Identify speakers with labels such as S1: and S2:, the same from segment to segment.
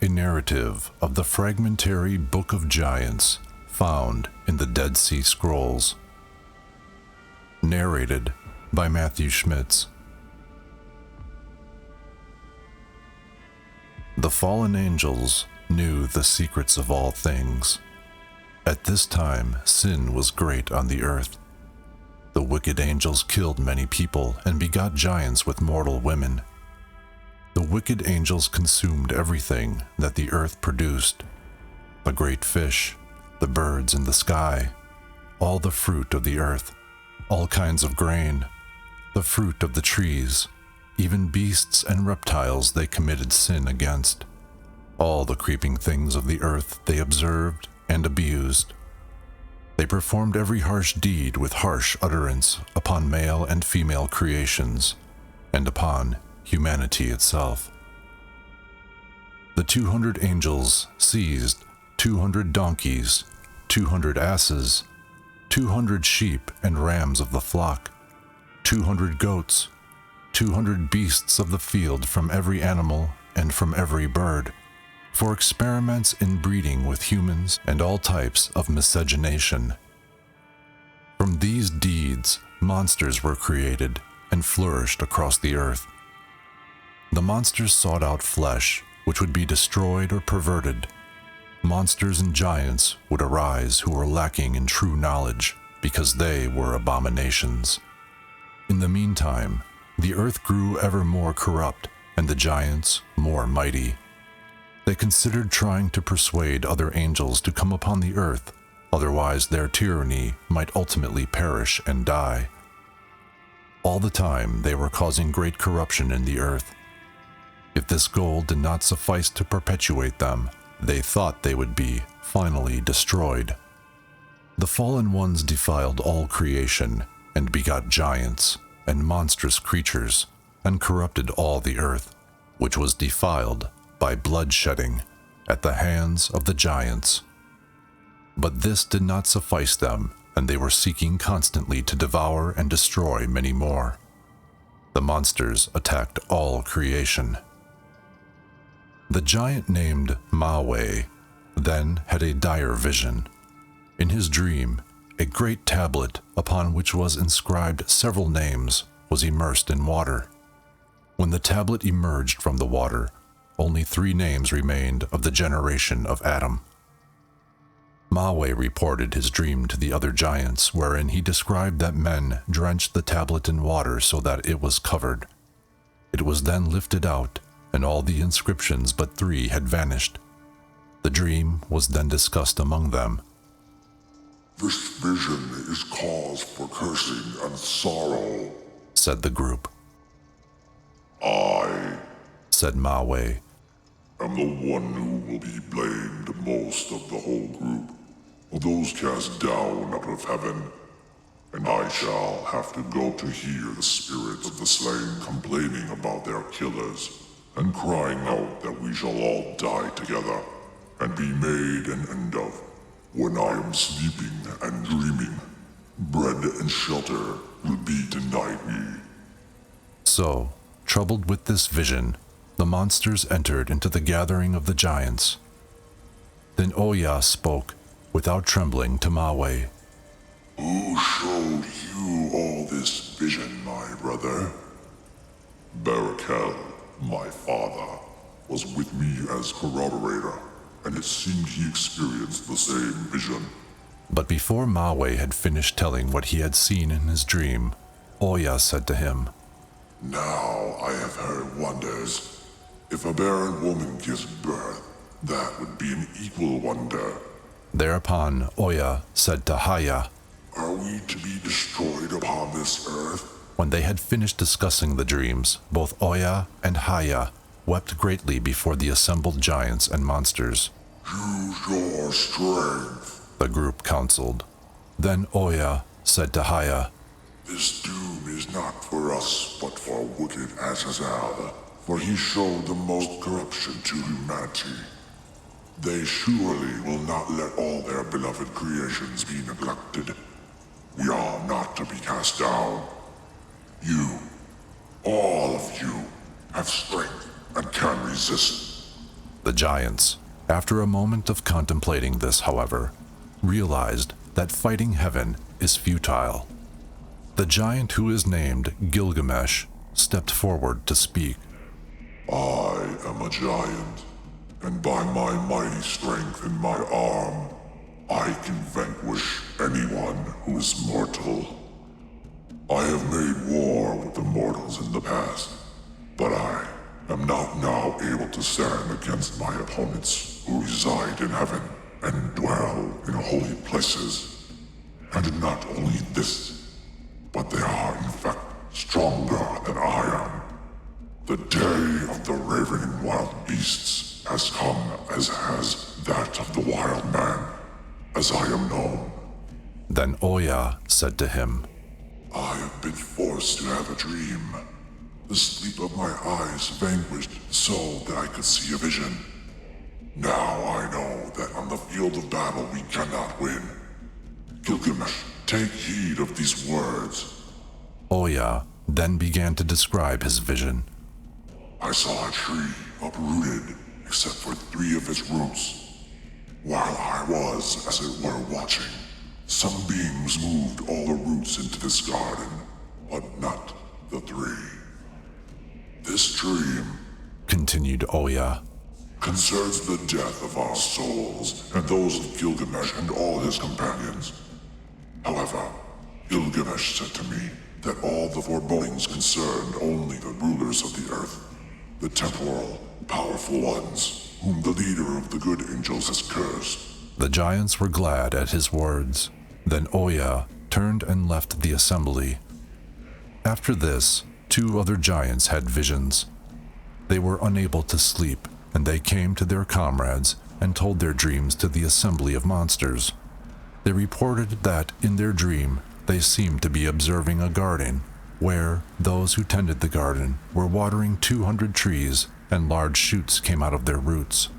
S1: a narrative of the fragmentary Book of Giants found in the Dead Sea Scrolls. Narrated by Matthew Schmitz. The fallen angels knew the secrets of all things. At this time, sin was great on the earth. The wicked angels killed many people and begot giants with mortal women. The wicked angels consumed everything that the earth produced: a great fish, the birds in the sky, all the fruit of the earth, all kinds of grain, the fruit of the trees, even beasts and reptiles they committed sin against. All the creeping things of the earth they observed and abused. They performed every harsh deed with harsh utterance upon male and female creations, and upon humanity itself. The 200 angels seized 200 donkeys, 200 asses, 200 sheep and rams of the flock, 200 goats, 200 beasts of the field from every animal and from every bird, for experiments in breeding with humans and all types of miscegenation. From these deeds, monsters were created and flourished across the earth. The monsters sought out flesh, which would be destroyed or perverted. Monsters and giants would arise who were lacking in true knowledge, because they were abominations. In the meantime, the earth grew ever more corrupt, and the giants more mighty. They considered trying to persuade other angels to come upon the earth, otherwise their tyranny might ultimately perish and die. All the time they were causing great corruption in the earth. If this goal did not suffice to perpetuate them, they thought they would be finally destroyed. The fallen ones defiled all creation and begot giants and monstrous creatures and corrupted all the earth, which was defiled by bloodshedding at the hands of the giants. But this did not suffice them, and they were seeking constantly to devour and destroy many more. The monsters attacked all creation. The giant named Maui then had a dire vision. In his dream, a great tablet upon which was inscribed several names was immersed in water. When the tablet emerged from the water, only 3 names remained of the generation of Adam. Maui reported his dream to the other giants, wherein he described that men drenched the tablet in water so that it was covered. It was then lifted out, and all the inscriptions but 3 had vanished. The dream was then discussed among them.
S2: "This vision is cause for cursing and sorrow,"
S1: said the group.
S2: "I,"
S1: said Maui,
S2: "am the one who will be blamed most of the whole group, of those cast down out of heaven, and I shall have to go to hear the spirits of the slain complaining about their killers, and crying out that we shall all die together, and be made an end of. When I am sleeping and dreaming, bread and shelter will be denied me."
S1: So, troubled with this vision, the monsters entered into the gathering of the giants. Then Oya spoke, without trembling, to Maui.
S2: "Who showed you all this vision, my brother?" "Barakel, my father, was with me as corroborator, and it seemed he experienced the same vision."
S1: But before Maui had finished telling what he had seen in his dream, Oya said to him,
S2: "Now I have heard wonders. If a barren woman gives birth, that would be an equal wonder."
S1: Thereupon Oya said to Haya,
S2: "Are we to be destroyed upon this earth?"
S1: When they had finished discussing the dreams, both Oya and Haya wept greatly before the assembled giants and monsters.
S2: "Use your strength,"
S1: the group counseled. Then Oya said to Haya,
S2: "This doom is not for us, but for wicked Azazel, for he showed the most corruption to humanity. They surely will not let all their beloved creations be neglected. We are not to be cast down. You, all of you, have strength and can resist.
S1: The giants, after a moment of contemplating this, however, realized that fighting heaven is futile. The giant who is named Gilgamesh stepped forward to speak.
S2: I am a giant, and by my mighty strength in my arm, I can vanquish anyone who is mortal. I have made war with the mortals in the past, but I am not now able to stand against my opponents who reside in heaven and dwell in holy places. And not only this, but they are in fact stronger than I am. The day of the ravening wild beasts has come, as has that of the wild man, as I am known.
S1: Then Oya said to him,
S2: I have been forced to have a dream. The sleep of my eyes vanquished so that I could see a vision. Now I know that on the field of battle we cannot win. Gilgamesh, take heed of these words.
S1: Oya then began to describe his vision.
S2: I saw a tree uprooted, except for 3 of its roots. While I was, as it were, watching, some beings moved all the roots into this garden, but not the 3. This dream,
S1: Continued Oya,
S2: concerns the death of our souls and those of Gilgamesh and all his companions. However, Gilgamesh said to me that all the forebodings concerned only the rulers of the earth, the temporal, powerful ones, whom the leader of the good angels has cursed.
S1: The giants were glad at his words. Then Oya turned and left the assembly. After this, 2 other giants had visions. They were unable to sleep, and they came to their comrades and told their dreams to the assembly of monsters. They reported that in their dream they seemed to be observing a garden, where those who tended the garden were watering 200 trees, and large shoots came out of their roots.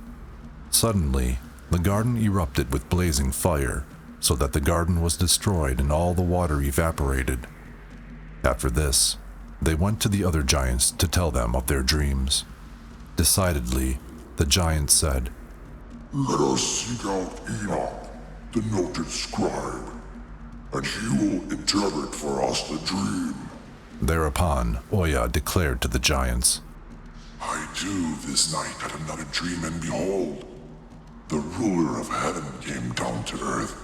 S1: Suddenly, the garden erupted with blazing fire, so that the garden was destroyed and all the water evaporated. After this, they went to the other giants to tell them of their dreams. Decidedly, the giant said,
S2: Let us seek out Enoch, the noted scribe, and he will interpret for us the dream.
S1: Thereupon, Oya declared to the giants,
S2: I too this night had another dream, and behold, the ruler of heaven came down to earth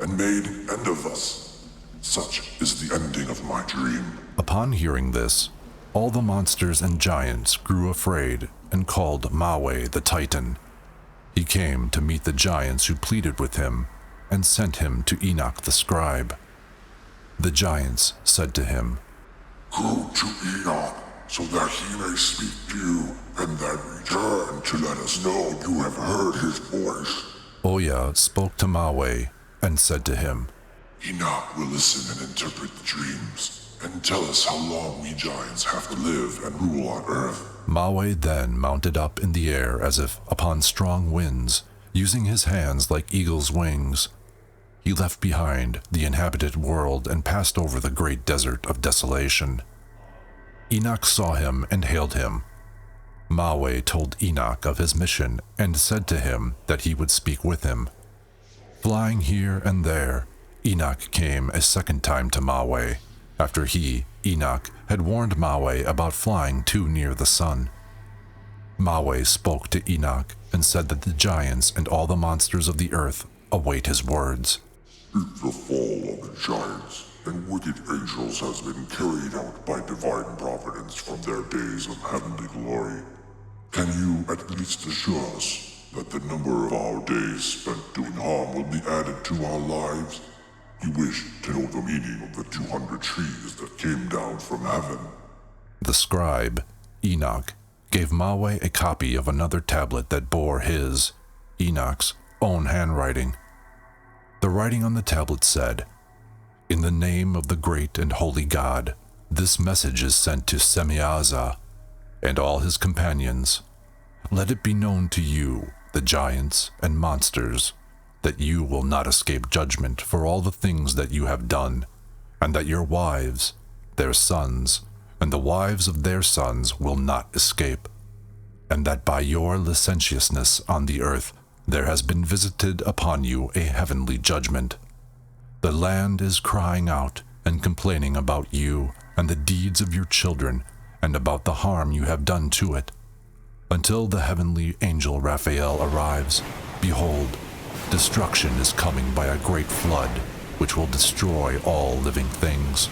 S2: and made an end of us. Such is the ending of my dream.
S1: Upon hearing this, all the monsters and giants grew afraid and called Mawe the Titan. He came to meet the giants who pleaded with him and sent him to Enoch the scribe. The giants said to him,
S2: Go to Enoch, so that he may speak to you, and then return to let us know you have heard his voice.
S1: Oya spoke to Mawe and said to him,
S2: Enoch will listen and interpret the dreams, and tell us how long we giants have to live and rule on earth.
S1: Mawe then mounted up in the air as if upon strong winds, using his hands like eagle's wings. He left behind the inhabited world and passed over the great desert of desolation. Enoch saw him and hailed him. Mawe told Enoch of his mission and said to him that he would speak with him. Flying here and there, Enoch came a second time to Mawe, after he, Enoch, had warned Mawe about flying too near the sun. Mawe spoke to Enoch and said that the giants and all the monsters of the earth await his words.
S2: If the fall of the giants and wicked angels has been carried out by divine providence from their days of heavenly glory, can you at least assure us that the number of our days spent doing harm will be added to our lives? You wish to know the meaning of the 200 trees that came down from heaven.
S1: The scribe, Enoch, gave Mawe a copy of another tablet that bore his, Enoch's, own handwriting. The writing on the tablet said, In the name of the great and holy God, this message is sent to Semiaza and all his companions. Let it be known to you, the giants and monsters, that you will not escape judgment for all the things that you have done, and that your wives, their sons, and the wives of their sons will not escape. and that by your licentiousness on the earth there has been visited upon you a heavenly judgment. The land is crying out and complaining about you and the deeds of your children, and about the harm you have done to it. Until the heavenly angel Raphael arrives, behold, destruction is coming by a great flood, which will destroy all living things,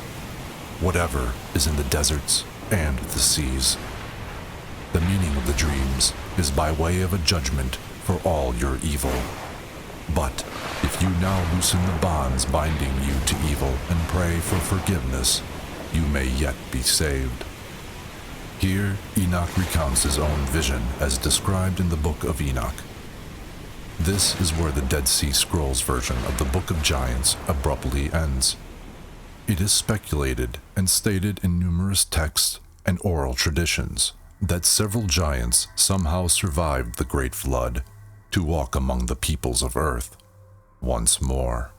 S1: whatever is in the deserts and the seas. The meaning of the dreams is by way of a judgment for all your evil. But if you now loosen the bonds binding you to evil and pray for forgiveness, you may yet be saved. Here, Enoch recounts his own vision as described in the Book of Enoch. This is where the Dead Sea Scrolls version of the Book of Giants abruptly ends. It is speculated and stated in numerous texts and oral traditions that several giants somehow survived the Great Flood to walk among the peoples of earth once more.